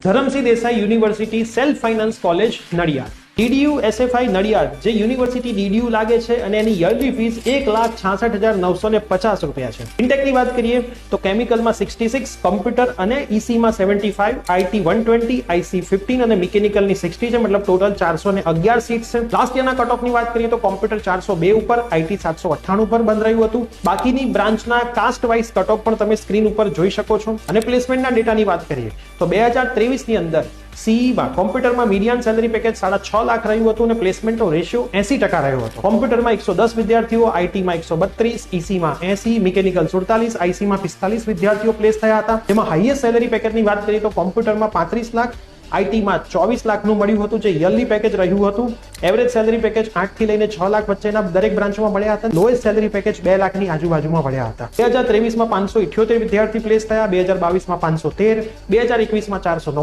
Dharamsinh Desai university self finance college Nadiad. DDU SFI Nadiad જે university DDU લાગે છે અને એની યરલી ફીસ 1,66,950 રૂપિયા છે. ઇન્ટેકની વાત કરીએ તો કેમિકલમાં 66, કોમ્પ્યુટર અને ECમાં 75, IT 120, IC 15 અને મિકેનિકલની 60 છે, મતલબ ટોટલ 411 સીટ છે. લાસ્ટ યરના કટ ઓફની વાત કરીએ તો કોમ્પ્યુટર 402 ઉપર, IT 798 ઉપર બંધ રહ્યું હતું. બાકીની બ્રાન્ચના કાસ્ટ વાઇઝ કટ ઓફ પણ તમે સ્ક્રીન ઉપર જોઈ શકો છો. અને પ્લેસમેન્ટના ડેટાની વાત કરીએ તો 2023 ની અંદર CE કોમ્પ્યુટરમાં મીડિયન સેલરી પેકેજ 6.5 લાખ રહ્યું હતું અને પ્લેસમેન્ટનો રેશિયો 80% રહ્યો હતો. કોમ્પ્યુટરમાં 110 વિદ્યાર્થીઓ, IT માં 132, ECમાં 80, મિકેનિકલ 47, ICમાં 45 વિદ્યાર્થીઓ પ્લેસ થયા હતા. જેમાં હાઈએસ્ટ સેલરી પેકેજની વાત કરીએ તો કોમ્પ્યુટરમાં 35 લાખ, IT માં 24 લાખનું મળ્યું હતું જે યરલી પેકેજ રહ્યું હતું. એવરેજ સેલરી પેકેજ 8 થી લઈને 6 લાખ વચ્ચેના દરેક બ્રાન્ચમાં મળ્યા હતા. લોએસ્ટ સેલરી પેકેજ 2 લાખની આજુબાજુમાં મળ્યા હતા. 2023માં 578 વિદ્યાર્થી પ્લેસ થયા, 2022માં 513, 2021માં 499